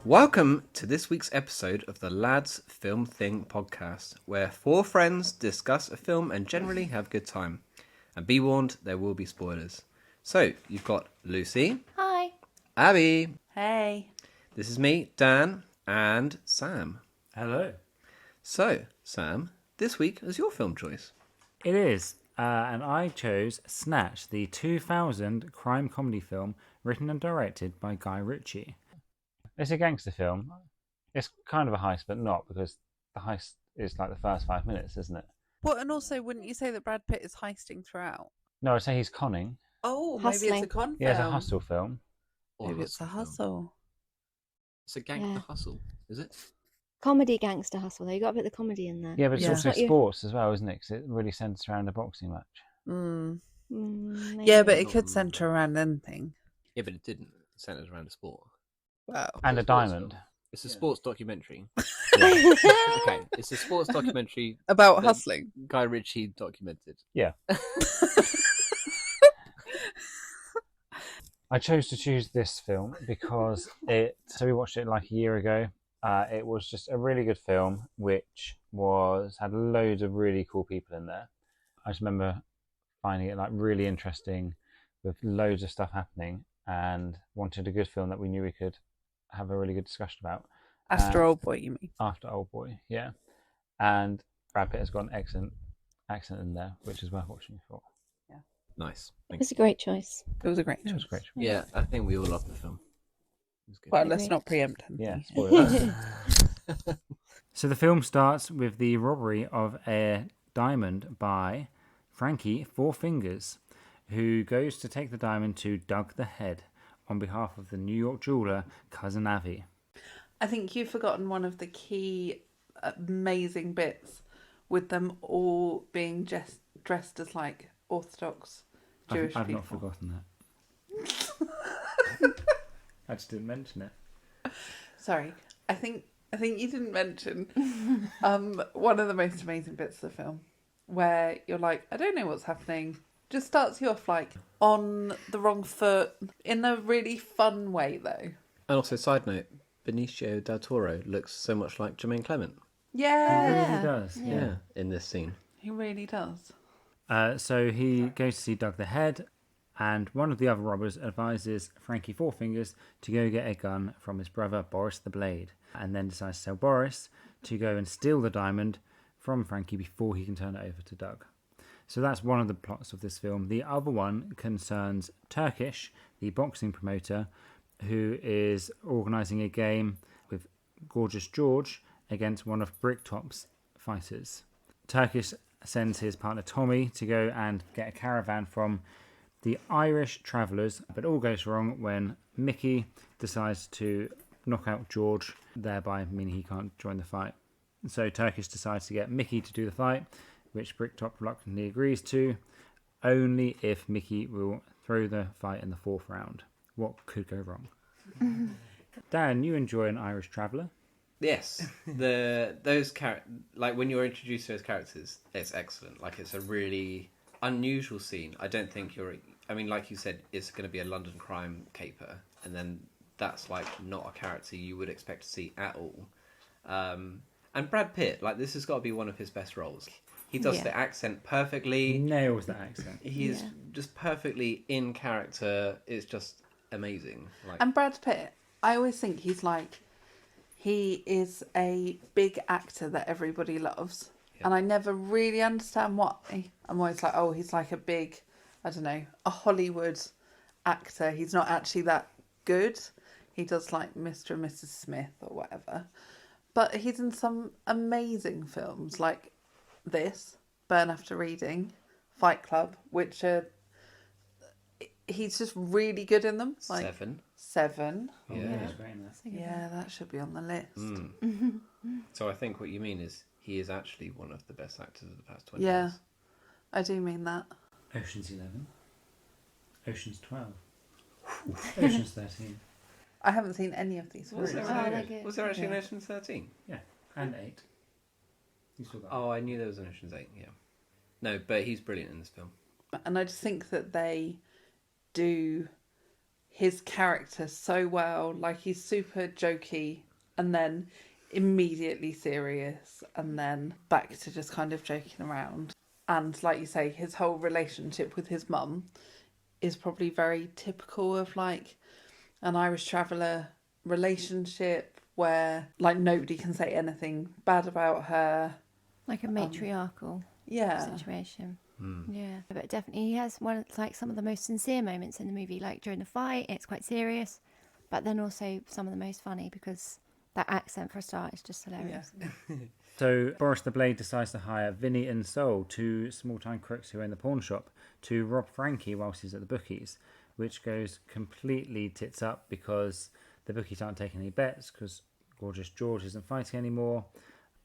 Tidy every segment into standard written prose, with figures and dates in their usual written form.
Welcome to this week's episode of the Lads Film Thing podcast, where four friends discuss a film and generally have a good time. And be warned, there will be spoilers. So, you've got Lucy. Hi. Abby. Hey. This is me, Dan, and Sam. Hello. So, Sam, this week is your film choice. It is, and I chose Snatch, the 2000 crime comedy film written and directed by Guy Ritchie. It's a gangster film. It's kind of a heist, but not, because the heist is like the first 5 minutes, isn't it? Well, and also, wouldn't you say that Brad Pitt is heisting throughout? No, I'd say he's conning. Oh, Hustling. maybe it's a con Yeah, it's a film. hustle film. Or Maybe it's a film. hustle. It's a gangster Yeah. hustle, is it? Comedy gangster hustle, though. You got a bit of the comedy in there. Yeah, but it's Yeah. also It's not you- sports as well, isn't it? Because it really centres around a boxing match. Mm. Maybe. Yeah, but it could centre around anything. Yeah, but it didn't. It centered around a sport. Wow. And a diamond. It's a Yeah. sports documentary. Okay, it's a sports documentary About Then- hustling. Guy Ritchie documented. I chose to choose this film because so we watched it like a year ago. It was just a really good film, which had loads of really cool people in there. I just remember finding it like really interesting, with loads of stuff happening, and wanted a good film that we knew we could have a really good discussion about. After Old Boy, you mean? After Old Boy, yeah. And Brad Pitt has got an excellent accent in there, which is worth watching for. Nice. It's a great choice. It was a great It was choice. great. Yeah, I think we all love the film. It was good. Well, I let's agree. not preempt anything. Yeah, spoilers. So the film starts with the robbery of a diamond by Frankie Four Fingers, who goes to take the diamond to Doug the Head on behalf of the New York jeweler Cousin Avi. I think you've forgotten one of the key amazing bits with them all being just dressed as like Orthodox Jewish I've people. not forgotten that. I just didn't mention it. Sorry, I think you didn't mention one of the most amazing bits of the film, where you're like, I don't know what's happening. Just starts you off like on the wrong foot in a really fun way, though. And also, side note, Benicio del Toro looks so much like Jermaine Clement. It Yeah, really does. Yeah, in this scene. he really does. So he goes to see Doug the Head, and one of the other robbers advises Frankie Four Fingers to go get a gun from his brother Boris the Blade, and then decides to tell Boris to go and steal the diamond from Frankie before he can turn it over to Doug. So that's one of the plots of this film. The other one concerns Turkish, the boxing promoter, who is organising a game with Gorgeous George against one of Bricktop's fighters. Turkish sends his partner Tommy to go and get a caravan from the Irish travellers, but all goes wrong when Mickey decides to knock out George, thereby meaning he can't join the fight. So Turkish decides to get Mickey to do the fight, which Bricktop reluctantly agrees to, only if Mickey will throw the fight in the fourth round. What could go wrong? Dan, you enjoy an Irish traveller. Yes, like when you're introduced to those characters, it's excellent. Like it's a really unusual scene. I don't think like you said, it's going to be a London crime caper, and then that's like not a character you would expect to see at all. And Brad Pitt, like this has got to be one of his best roles. He does Yeah. the accent perfectly. Nails that accent. He's Yeah. just perfectly in character. It's just amazing. Like, And Brad Pitt, I always think he is a big actor that everybody loves. Yeah. And I never really understand why. I'm always like, oh, he's like a big, I don't know, a Hollywood actor. He's not actually that good. He does like Mr. and Mrs. Smith or whatever. But he's in some amazing films like this, Burn After Reading, Fight Club, which are... He's just really good in them. Like Seven. Oh, Yeah. he's great in that. Yeah, that should be on the list. Mm. So I think what you mean is he is actually one of the best actors of the past 20 Yeah. years. I do mean that. Ocean's 11. Ocean's 12. Ocean's 13. I haven't seen any of these Was films. there, Oh, actually- they're good. was there actually an Yeah. Ocean's 13? Yeah, and 8. You still got Oh, I knew there was an Ocean's 8, yeah. No, but he's brilliant in this film. And I just think that they do his character so well. Like, he's super jokey and then immediately serious and then back to just kind of joking around. And like you say, his whole relationship with his mum is probably very typical of like an Irish traveller relationship where like nobody can say anything bad about her. Like a matriarchal Yeah. situation. Yeah, but definitely he has one like some of the most sincere moments in the movie. Like during the fight, it's quite serious, but then also some of the most funny because that accent for a start is just hilarious. Yeah. So Boris the Blade decides to hire Vinny and Sol, two small-time crooks who own the pawn shop, to rob Frankie whilst he's at the bookies, which goes completely tits up because the bookies aren't taking any bets because Gorgeous George isn't fighting anymore.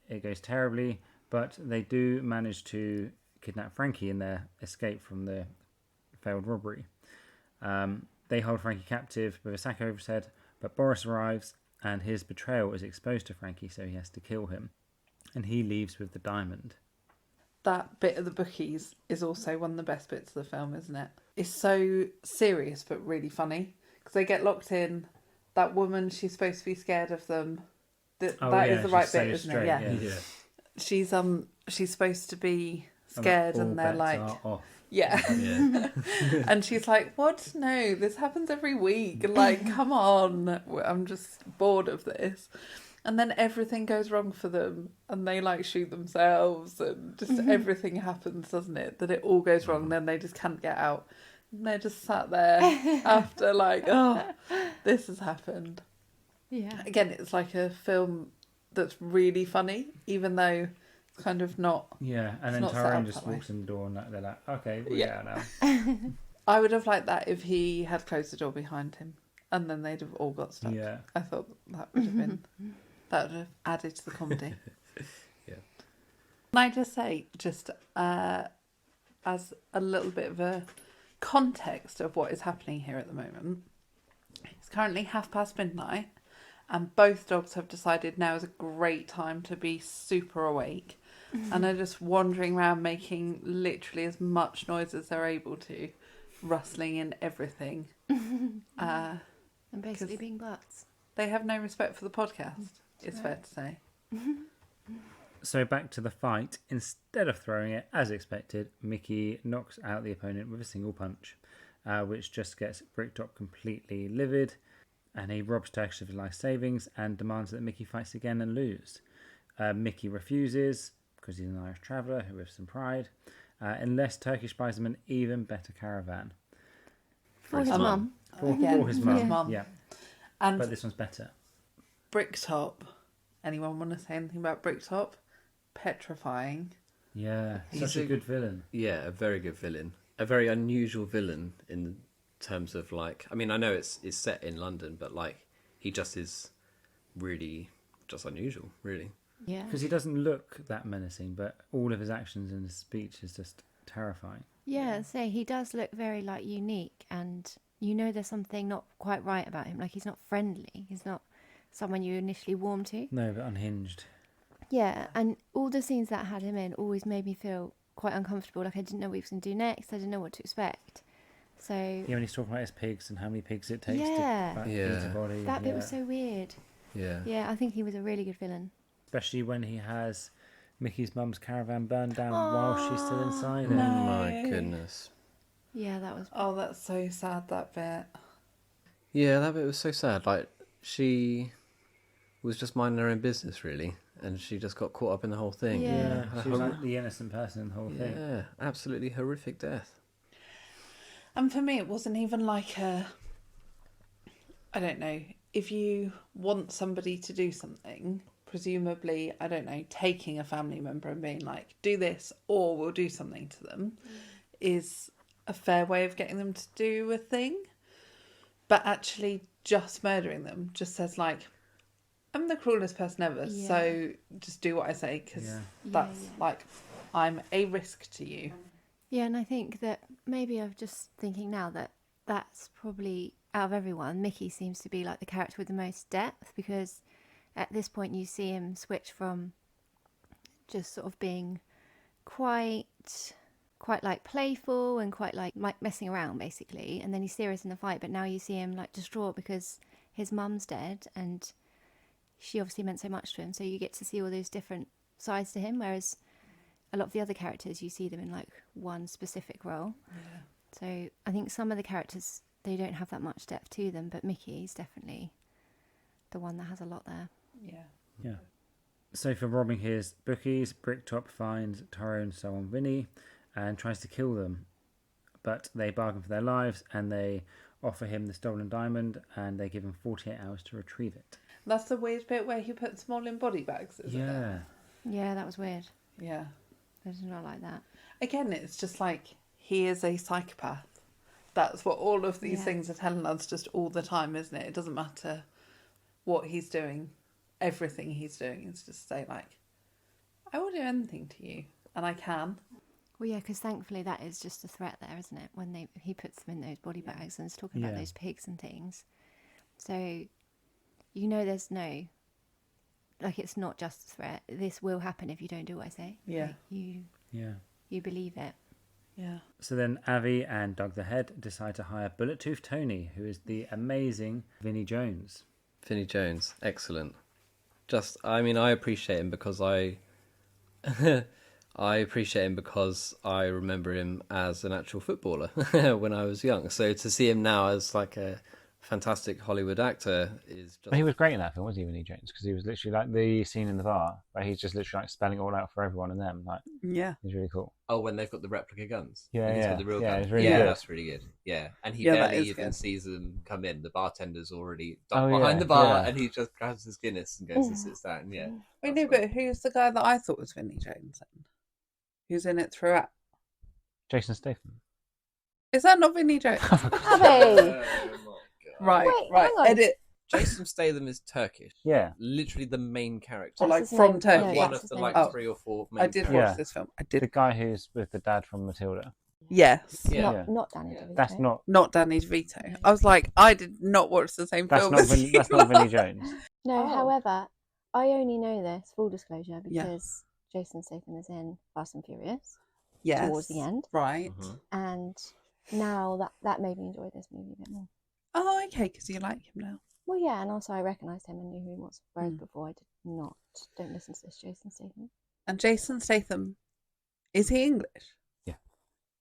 It goes terribly, but they do manage to kidnap Frankie in their escape from the failed robbery. They hold Frankie captive with a sack over his head, but Boris arrives and his betrayal is exposed to Frankie, so he has to kill him. And he leaves with the diamond. That bit of the bookies is also one of the best bits of the film, isn't it? It's so serious but really funny because they get locked in. That woman, she's supposed to be scared of them. That is the right bit, isn't it? Yeah. She's supposed to be scared, and they're like, yeah. And she's like, what? No, this happens every week. Like, come on. I'm just bored of this. And then everything goes wrong for them and they like shoot themselves and just everything happens, doesn't it? That it all goes wrong and then they just can't get out. And they're just sat there after like, oh, this has happened. Yeah. Again, it's like a film that's really funny, even though it's kind of not. Yeah, and then not set Tyrone up just that way. walks in the door and they're like, okay, we're Yeah. out now. I would have liked that if he had closed the door behind him and then they'd have all got stuck. Yeah. I thought that would have been, that would have added to the comedy. Yeah. Can I just say, just as a little bit of a context of what is happening here at the moment, it's currently midnight and both dogs have decided now is a great time to be super awake and are just wandering around making literally as much noise as they're able to, rustling and everything. And basically 'cause being butts. They have no respect for the podcast, it's fair to say. So back to the fight. Instead of throwing it, as expected, Mickey knocks out the opponent with a single punch, which just gets Bricktop completely livid, and he robs Turkish of his life savings and demands that Mickey fights again and lose. Mickey refuses, because he's an Irish traveller who has some pride, unless Turkish buys him an even better caravan. For his mum. For his Again, mum, yeah. yeah. And But this one's better. Bricktop, anyone want to say anything about Bricktop? Petrifying. Yeah, He's such a a- good villain. Yeah, a very good villain. A very unusual villain in terms of like, I mean, I know it's set in London, but like he just is really just unusual, really. Yeah. Because he doesn't look that menacing, but all of his actions and his speech is just terrifying. Yeah, so he does look very like unique, and you know there's something not quite right about him. Like he's not friendly. He's not someone you initially warm to. No, but unhinged. Yeah, and all the scenes that had him in always made me feel quite uncomfortable. Like I didn't know what he was going to do next. I didn't know what to expect. So Yeah, when he's talking about his pigs and how many pigs it takes Yeah. to Yeah. eat a body. that bit was so weird. Yeah. Yeah, I think he was a really good villain. Especially when he has Mickey's mum's caravan burned down while she's still inside it. Oh No. my goodness. Yeah, that was. Oh, that's so sad, that bit. Yeah, that bit was so sad. Like she was just minding her own business, really, and she just got caught up in the whole thing. Yeah. Yeah, she was like the innocent person in the whole thing. Yeah, absolutely horrific death. And for me, it wasn't even like a, I don't know, if you want somebody to do something, presumably, I don't know, taking a family member and being like, do this or we'll do something to them is a fair way of getting them to do a thing. But actually just murdering them just says like, I'm the cruelest person ever, Yeah. so just do what I say because Yeah. that's Yeah. like, I'm a risk to you. Yeah, and I think that maybe I'm just thinking now that that's probably, out of everyone, Mickey seems to be like the character with the most depth, because at this point you see him switch from just sort of being quite quite like playful and quite like messing around basically, and then he's serious in the fight, but now you see him like distraught because his mum's dead and she obviously meant so much to him, so you get to see all those different sides to him, whereas a lot of the other characters you see them in like one specific role. So I think some of the characters, they don't have that much depth to them, but Mickey's definitely the one that has a lot there. Yeah. So for robbing his bookies, Bricktop finds Tyrone, so on Vinny, and tries to kill them. But they bargain for their lives and they offer him the stolen diamond and they give him 48 hours to retrieve it. That's the weird bit where he puts them all in body bags, isn't it? Yeah, that was weird. Yeah. I did not like that. Again, it's just like, he is a psychopath. That's what all of these things are telling us just all the time, isn't it? It doesn't matter what he's doing. Everything he's doing is just say like, I will do anything to you, and I can. Well, yeah, because thankfully that is just a threat there, isn't it? When he puts them in those body bags and is talking about those pigs and things. So, you know, there's no, like, it's not just a threat. This will happen if you don't do what I say. Yeah. Like, you believe it. Yeah. So then Avi and Doug the Head decide to hire Bullet Tooth Tony, who is the amazing Vinnie Jones. Vinnie Jones, excellent. I appreciate him because I appreciate him because I remember him as an actual footballer when I was young. So to see him now as like a fantastic Hollywood actor is just... He was great in that film, wasn't he, Vinnie Jones? Because he was literally like the scene in the bar where he's just literally like spelling it all out for everyone and them. Like, he's really cool. Oh, when they've got the replica guns. Yeah, and he's got the real gun. it's really good. That's really good. Yeah, and he barely even sees them come in. The bartender's already behind the bar, and he just grabs his Guinness and goes and sits down. Yeah. Wait, no, but who's the guy that I thought was Vinnie Jones then? Who's in it throughout? Jason Statham. Is that not Vinnie Jones? Abby! Oh my God. Right. hang on. Edit. Jason Statham is Turkish. Yeah. Literally the main character. Or like That's his from name. Turkey. Yeah, One that's of the his like name. 3 or 4 main I did characters. watch this film. I The did. guy who's with the dad from Matilda. Yes. Yeah. Not Danny DeVito. That's not Not Danny DeVito. I was like, I did not watch the same film as you. that's not Vinnie Jones. No, Oh. however, I only know this, full disclosure, because Jason Statham is in Fast and Furious Yes. towards the end. Right. And now that made me enjoy this movie a bit more. Oh, okay, because you like him now. Well, yeah, and also I recognised him and knew who he was, whereas before I did not. Don't listen to this Jason Statham. And Jason Statham, is he English? Yeah.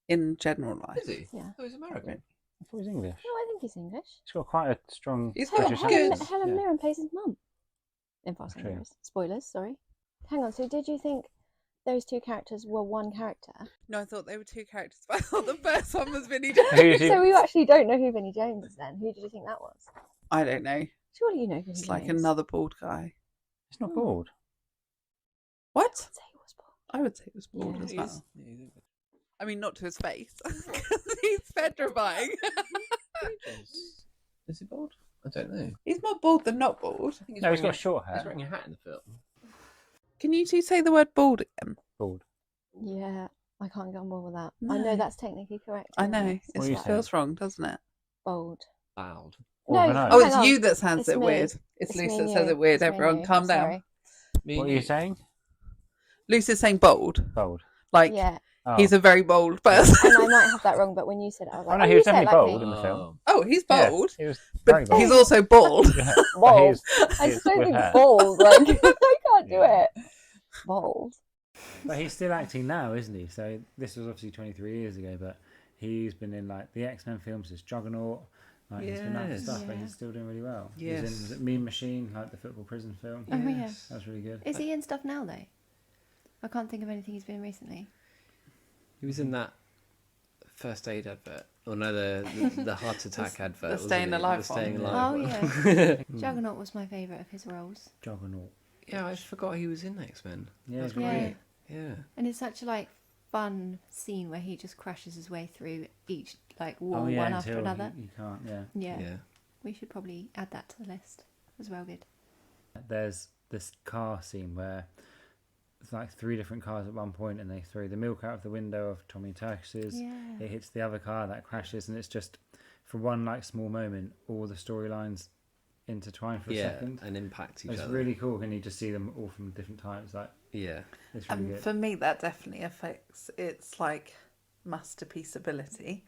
In general life? Is he? Yeah. Oh, he's American. I thought he was English. No, I think he's English. He's got quite a strong He's Helen, British Helen, accent. Helen Mirren plays his mum in Fast and True. Furious. Spoilers, sorry. Hang on, so did you think those two characters were one character? No, I thought they were two characters, but I thought the first one was Vinnie Jones. Who did you- So we actually don't know who Vinnie Jones is then. Who did you think that was? I don't know. Surely you know who It's he like is. another bald guy. He's not bald. What? I'd say he was bald. I would say he was bald Yeah. as He well. is. Yeah, he's English. I mean, not to his face, because he's petrifying. Is he bald? I don't know. He's more bald than not bald. I think he's No, he's wearing got short He's hair. wearing a hat in the film. Can you two say the word bald again? Bald. Yeah, I can't get on board with that. I No. know that's technically correct. I isn't know. it? What are you It feels wrong, doesn't it? Bold. Bald. No, Overnight. Oh, hang it's on. you that sounds It's it me. weird. It's It's Luce me that and says you. it weird. It's me and Everyone, you. calm down. Sorry. What are you saying? Luce is saying bold. Bold. Like, Yeah, Oh. he's a very bold person. and I might have that wrong, but when you said it, I was Oh, like, no, oh, he you was said it definitely like bold me. in the film. Oh, he's Yeah, bold. he was very But bold. he's also bald. Yeah, but Bold. he's- I he's just don't with think hair. bold. Like, I can't do Yeah. it. Bold. But he's still acting now, isn't he? So this was obviously 23 years ago, but he's been in like the X-Men films, his Juggernaut. Like he's been out for Yes. stuff, but Yeah. he's still doing really well. Yes. He's in was it Mean Machine, like the football prison film. Oh, yeah. That was really good. Is he in stuff now, though? I can't think of anything he's been in recently. He was in that first aid advert. Or no, the heart attack advert. the wasn't Staying he? Alive The Staying one. Alive Oh, one. yeah. Juggernaut was my favourite of his roles. Juggernaut. Yeah, I forgot he was in X-Men. Yeah, That's he's Yeah. great. Yeah. And it's such a, like, fun scene where he just crashes his way through each, like, wall, Oh yeah, one after until another. you can't. Yeah. Yeah. Yeah. We should probably add that to the list. It was well good. There's this car scene where it's like 3 different cars at one point, and they throw the milk out of the window of Tommy Turkis's. Yeah. It hits the other car that crashes, and it's just for one like small moment, all the storylines intertwine for a Yeah, second. and impact each It's other. really cool, and you just see them all from different times. Like Yeah. it's really good. For me, that definitely affects. It's like masterpiece ability,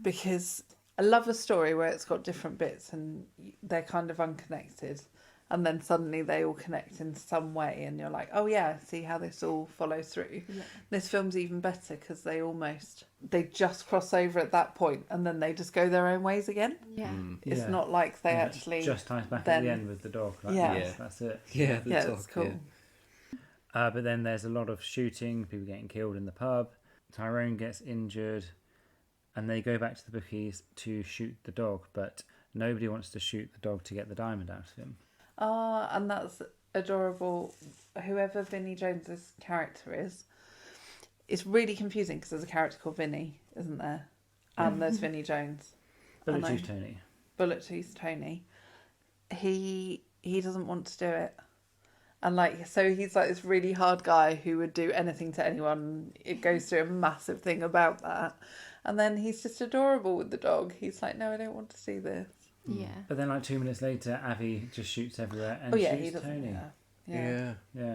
because I love a story where it's got different bits and they're kind of unconnected, and then suddenly they all connect in some way, and you're like, oh yeah, see how this all follows through. Yeah. This film's even better because they just cross over at that point, and then they just go their own ways again. Yeah. It's Yeah. not like they And it actually just ties back at then- the end with the dog. Like, Yeah. yes, that's it. Yeah, the yeah, dog, it's cool. yeah. But then there's a lot of shooting, people getting killed in the pub. Tyrone gets injured, and they go back to the bookies to shoot the dog, but nobody wants to shoot the dog to get the diamond out of him. And that's adorable. Whoever Vinnie Jones's character is, it's really confusing because there's a character called Vinnie, isn't there? And there's Vinnie Jones. Bullet I Tooth know. Tony. Bullet Tooth Tony. He doesn't want to do it. And like, so he's like this really hard guy who would do anything to anyone. It goes through a massive thing about that. And then he's just adorable with the dog. He's like, no, I don't want to see this. Yeah. But then, like 2 minutes later, Avi just shoots everywhere and He shoots doesn't. Tony. Yeah. Yeah.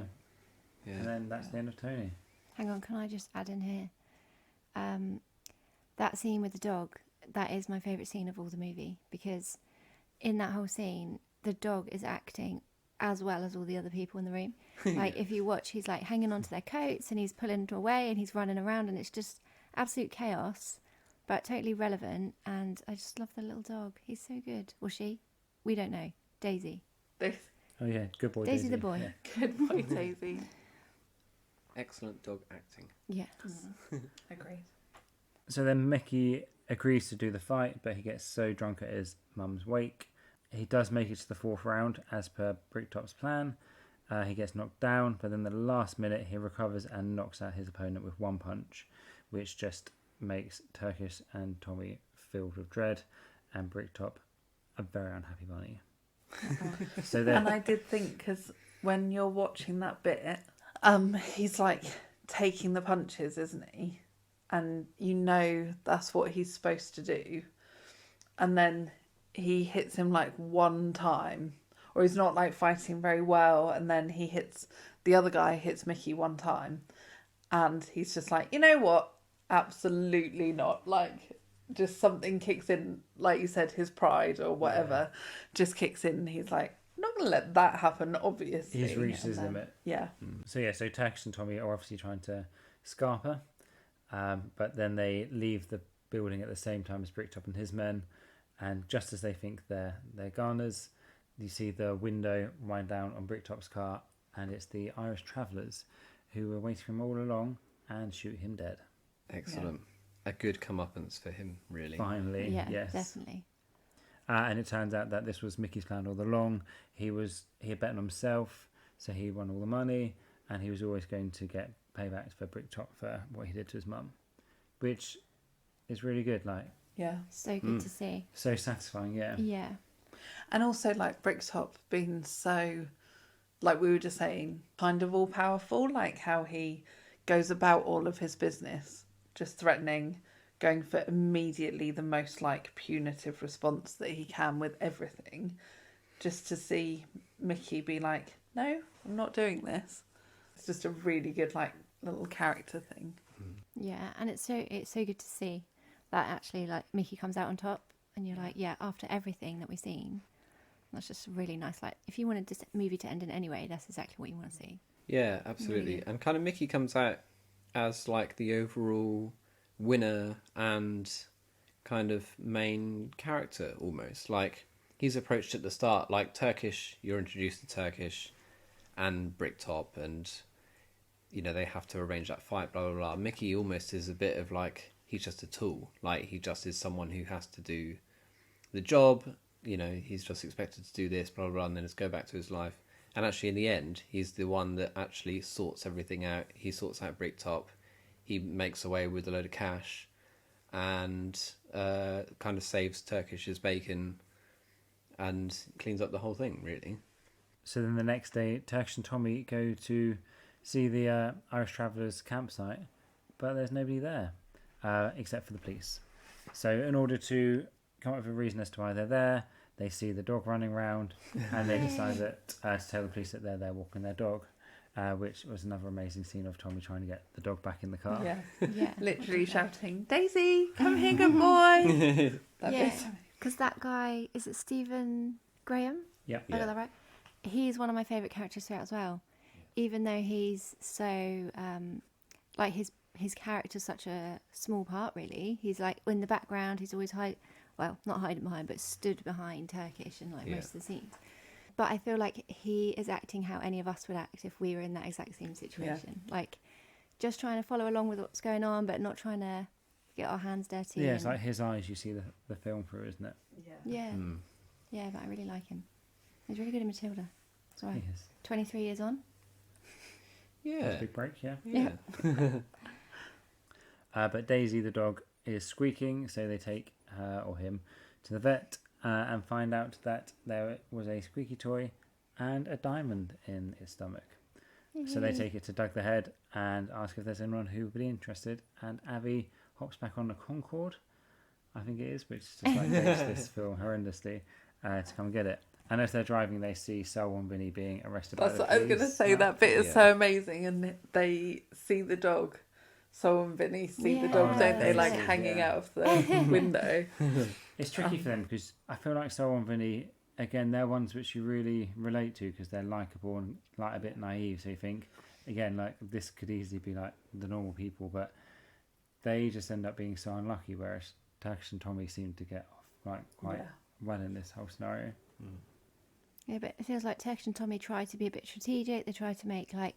Yeah. And then that's the end of Tony. Hang on, can I just add in here? That scene with the dog, that is my favourite scene of all the movie, because in that whole scene, the dog is acting as well as all the other people in the room. Like, if you watch, he's like hanging onto their coats and he's pulling away and he's running around, and it's just absolute chaos, but totally relevant. And I just love the little dog. He's so good. Or she? We don't know. Daisy. Oh yeah, good boy. Daisy the boy. Yeah. Good boy, Daisy. Excellent dog acting. Yes. Agreed. So then Mickey agrees to do the fight, but he gets so drunk at his mum's wake. He does make it to the fourth round as per Bricktop's plan. He gets knocked down, but then the last minute he recovers and knocks out his opponent with one punch, which just makes Turkish and Tommy filled with dread, and Bricktop a very unhappy bunny. So then, And I did think, because when you're watching that bit, he's like taking the punches, isn't he? And you know that's what he's supposed to do. And then he hits him like one time, or he's not like fighting very well, and then the other guy hits Mickey one time, and he's just like, you know what? Absolutely not. Like, just something kicks in, like you said, his pride or whatever just kicks in, and he's like, I'm not going to let that happen, obviously. he's reached his And then- limit. Yeah. So Turkish and Tommy are obviously trying to scarp her, but then they leave the building at the same time as Bricktop and his men, and just as they think they're garners, you see the window wind down on Bricktop's car, and it's the Irish travellers who were waiting for him all along and shoot him dead. Excellent. A good comeuppance for him, really. Finally, Yeah, yes. definitely. And it turns out that this was Mickey's plan all along. He had bet on himself, so he won all the money, and he was always going to get payback for Bricktop for what he did to his mum, which is really good. Like, Yeah. So good to see. so satisfying. Yeah. Yeah. And also, like, Bricktop being so, like we were just saying, kind of all powerful, like how he goes about all of his business, just threatening, going for immediately the most, like, punitive response that he can with everything, just to see Mickey be like, no, I'm not doing this. It's just a really good, like, little character thing. Yeah, and it's so good to see that actually, like, Mickey comes out on top, and you're like, yeah, after everything that we've seen, that's just really nice. Like, if you wanted this movie to end in any way, that's exactly what you want to see. Yeah, absolutely. Really. And kind of Mickey comes out as like the overall winner and kind of main character almost. Like, he's approached at the start, like Turkish, you're introduced to Turkish and Bricktop, and you know, they have to arrange that fight, blah blah blah. Mickey almost is a bit of like, he's just a tool. Like, he just is someone who has to do the job, you know, he's just expected to do this, blah blah blah, and then just go back to his life. And actually in the end, he's the one that actually sorts everything out. He sorts out Bricktop, he makes away with a load of cash, and kind of saves Turkish's bacon and cleans up the whole thing, really. So then the next day, Turkish and Tommy go to see the Irish Travellers campsite, but there's nobody there except for the police. So in order to come up with a reason as to why they're there, they see the dog running around, and they decide that to tell the police that they're there walking their dog. which was another amazing scene of Tommy trying to get the dog back in the car. Yeah. Yeah. Literally shouting, Daisy, come here, good boy. Yeah. Because that guy, is it Stephen Graham? Yeah. I got that right? He's one of my favourite characters throughout as well. Even though he's so, like his character's such a small part, really. He's like in the background, he's always not hiding behind, but stood behind Turkish in like most of the scenes. But I feel like he is acting how any of us would act if we were in that exact same situation. Like, just trying to follow along with what's going on, but not trying to get our hands dirty. Yeah, it's like his eyes you see the film through, isn't it? Yeah. Yeah, but I really like him. He's really good in Matilda. It's all right. He is. 23 years on. Yeah. Big break, yeah. Yeah. But Daisy the dog is squeaking, so they take her or him to the vet and find out that there was a squeaky toy and a diamond in its stomach. So they take it to Doug the Head and ask if there's anyone who would be interested. And Abby hops back on the Concorde, I think it is, which just like makes this film horrendously, to come get it. And as they're driving, they see Selwyn and Vinny being arrested by That's the what I was police. going to say. That bit is so amazing. And they see the dog. So and Vinny see the dog, don't they? Like hanging out of the window. It's tricky for them because I feel like Selwyn and Vinny, again, they're ones which you really relate to because they're likeable and like a bit naive. So you think, again, like this could easily be like the normal people, but they just end up being so unlucky. Whereas Turkish and Tommy seem to get off like quite well in this whole scenario. Yeah, but it feels like Turkish and Tommy try to be a bit strategic. They try to make like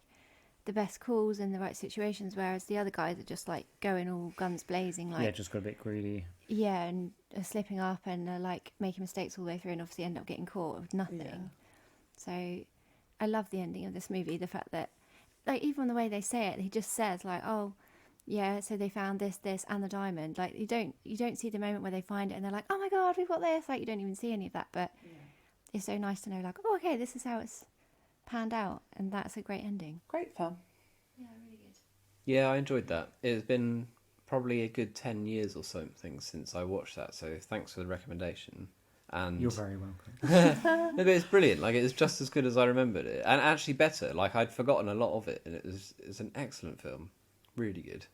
the best calls in the right situations, whereas the other guys are just like going all guns blazing. Like, Yeah, just got a bit greedy. Yeah, and are slipping up and are like making mistakes all the way through and obviously end up getting caught with nothing. Yeah. So I love the ending of this movie. The fact that, like, even the way they say it, he just says like, "Oh, yeah, so they found this, and the diamond." Like, you don't see the moment where they find it and they're like, "Oh my God, we've got this!" Like, you don't even see any of that. But it's so nice to know, like, "Oh, okay, this is how it's panned out," and that's a great ending. Great film. Yeah, really good. Yeah, I enjoyed that. It's been probably a good 10 years or something since I watched that, so thanks for the recommendation. And You're very welcome. no, but it's brilliant. Like, it's just as good as I remembered it, and actually better. Like, I'd forgotten a lot of it, and it's an excellent film, really good.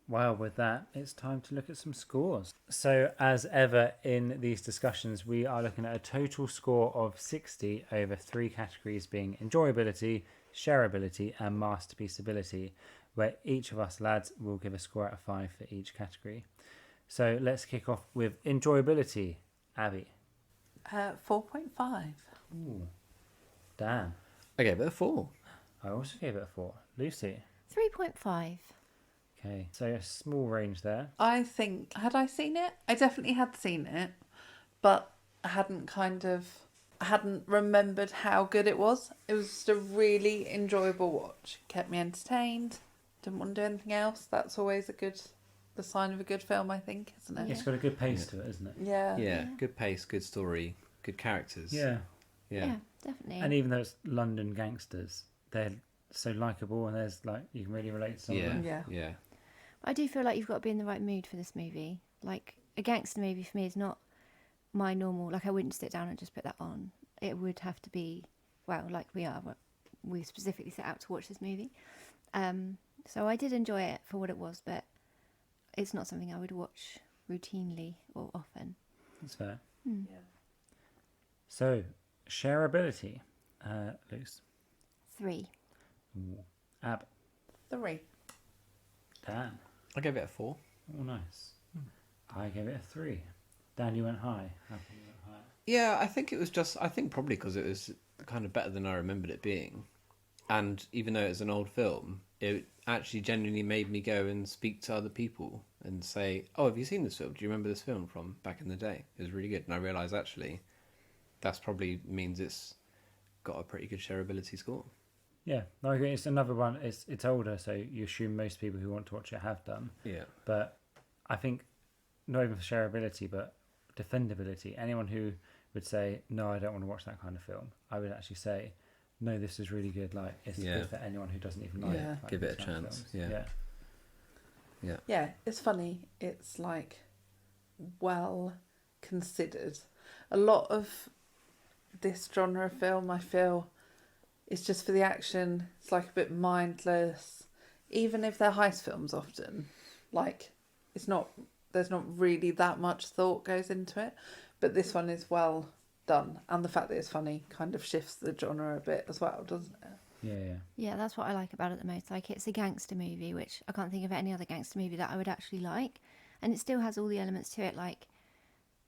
Well, with that, it's time to look at some scores. So, as ever in these discussions, we are looking at a total score of 60 over 3 categories being enjoyability, shareability, and masterpieceability, where each of us lads will give a score out of 5 for each category. So, let's kick off with enjoyability. Abby. 4.5. Ooh. Dan. I gave it a 4. I also gave it a 4. Lucy. 3.5. Okay, so a small range there. I think, had I seen it? I definitely had seen it, but I hadn't remembered how good it was. It was just a really enjoyable watch. Kept me entertained. Didn't want to do anything else. That's always the sign of a good film, I think, isn't it? It's got a good pace to it, isn't it? Yeah. Yeah, good pace, good story, good characters. Yeah. Yeah, definitely. And even though it's London gangsters, they're so likeable and there's like you can really relate to some of them. Yeah. I do feel like you've got to be in the right mood for this movie. Like, a gangster movie for me is not my normal, like, I wouldn't sit down and just put that on. It would have to be, well, like we specifically set out to watch this movie. So I did enjoy it for what it was, but it's not something I would watch routinely or often. That's fair. Yeah. So, shareability. Luce. 3. Ooh. Ab. 3. Dan. I gave it a 4. Oh, nice. I gave it a 3. Dan, you went high. How come you went higher? Yeah, I think probably because it was kind of better than I remembered it being. And even though it's an old film, it actually genuinely made me go and speak to other people and say, "Oh, have you seen this film? Do you remember this film from back in the day? It was really good." And I realised actually that's probably means it's got a pretty good shareability score. Yeah, no, I agree. It's another one. It's older, so you assume most people who want to watch it have done. Yeah. But I think not even for shareability, but defendability. Anyone who would say, "No, I don't want to watch that kind of film," I would actually say, "No, this is really good. Like, it's good for anyone who doesn't even like, Yeah. like Give it these a kind of chance. films." Yeah. Yeah, it's funny. It's like well considered. A lot of this genre of film, I feel, it's just for the action. It's like a bit mindless. Even if they're heist films often, like there's not really that much thought goes into it. But this one is well done. And the fact that it's funny kind of shifts the genre a bit as well, doesn't it? Yeah. Yeah, that's what I like about it the most. Like, it's a gangster movie, which I can't think of any other gangster movie that I would actually like. And it still has all the elements to it, like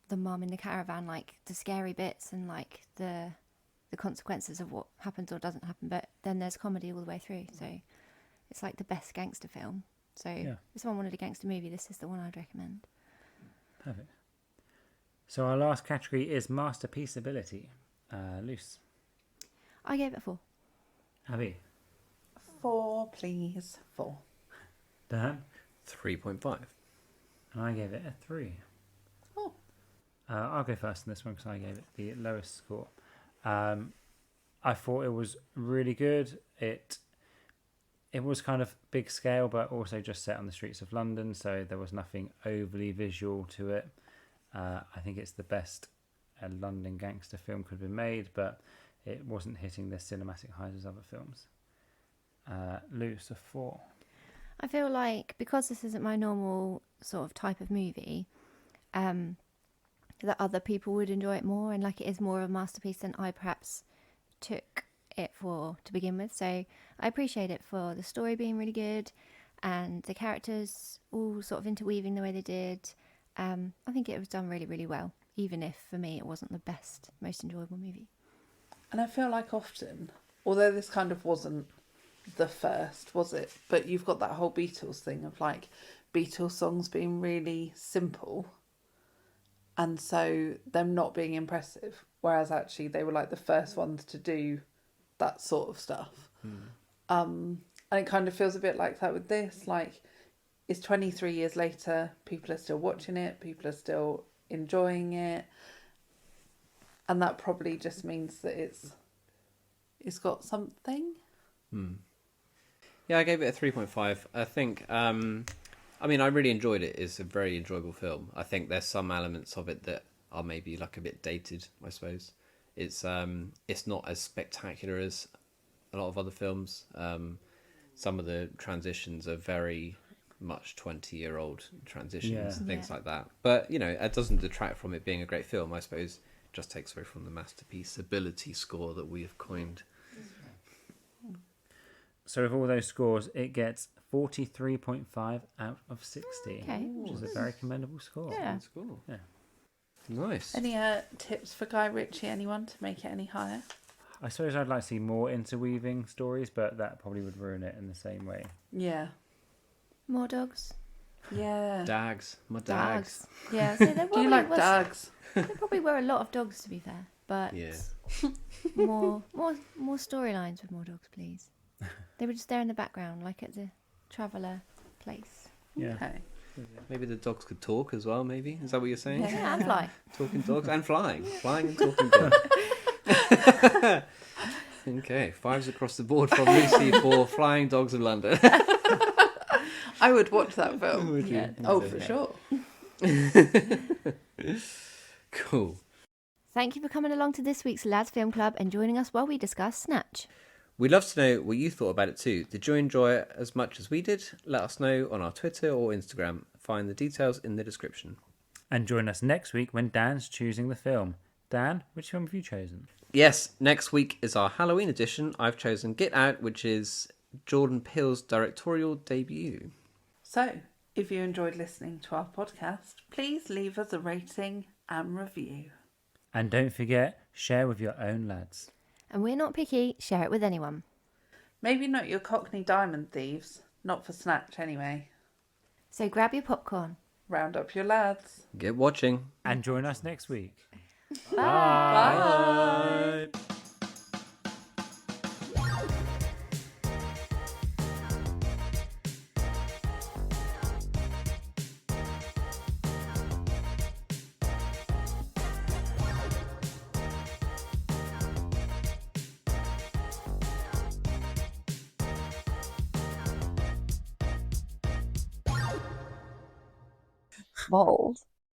the mum in the caravan, like the scary bits and like the consequences of what happens or doesn't happen. But then there's comedy all the way through. So it's like the best gangster film. So if someone wanted a gangster movie, this is the one I'd recommend. Perfect. So our last category is masterpiece ability. Luce. I gave it 4. Abby. 4, please. 4. Dan. 3.5. And I gave it a 3. Oh. I'll go first in this one because I gave it the lowest score. I thought it was really good. It was kind of big scale, but also just set on the streets of London, so there was nothing overly visual to it. I think it's the best a London gangster film could have been made, but it wasn't hitting the cinematic highs as other films. Luce, a 4. I feel like because this isn't my normal sort of type of movie, that other people would enjoy it more, and like it is more of a masterpiece than I perhaps took it for to begin with. So I appreciate it for the story being really good and the characters all sort of interweaving the way they did. I think it was done really, really well, even if for me it wasn't the best, most enjoyable movie. And I feel like often, although this kind of wasn't the first, was it? But you've got that whole Beatles thing of like Beatles songs being really simple and so them not being impressive, whereas actually they were like the first ones to do that sort of stuff. And it kind of feels a bit like that with this. Like, it's 23 years later, people are still watching it, people are still enjoying it, and that probably just means that it's got something. Yeah, I gave it a 3.5. I think, I mean, I really enjoyed it. It's a very enjoyable film. I think there's some elements of it that are maybe like a bit dated, I suppose. It's not as spectacular as a lot of other films. Some of the transitions are very much 20-year-old transitions, things like that. But, you know, it doesn't detract from it being a great film. I suppose it just takes away from the masterpiece ability score that we have coined. So with all those scores, it gets 43.5 out of 60, which is a very commendable score. Yeah. Score. Yeah. Nice. Any tips for Guy Ritchie, anyone, to make it any higher? I suppose I'd like to see more interweaving stories, but that probably would ruin it in the same way. Yeah. More dogs. Yeah. Dags. My dags. Yeah, so there Do probably you like dags? There probably were a lot of dogs, to be fair, but more storylines with more dogs, please. They were just there in the background, like at the traveller place. Yeah. Okay. Maybe the dogs could talk as well, maybe? Is that what you're saying? Yeah, and fly. Talking dogs and flying. Flying and talking dogs. Okay, 5s across the board from Lucy for Flying Dogs of London. I would watch that film. Would you? Yeah. Oh, for sure. Cool. Thank you for coming along to this week's Lads Film Club and joining us while we discuss Snatch. We'd love to know what you thought about it too. Did you enjoy it as much as we did? Let us know on our Twitter or Instagram. Find the details in the description. And join us next week when Dan's choosing the film. Dan, which film have you chosen? Yes, next week is our Halloween edition. I've chosen Get Out, which is Jordan Peele's directorial debut. So, if you enjoyed listening to our podcast, please leave us a rating and review. And don't forget, share with your own lads. And we're not picky, share it with anyone. Maybe not your Cockney diamond thieves. Not for Snatch, anyway. So grab your popcorn. Round up your lads. Get watching. And join us next week. Bye. Bold.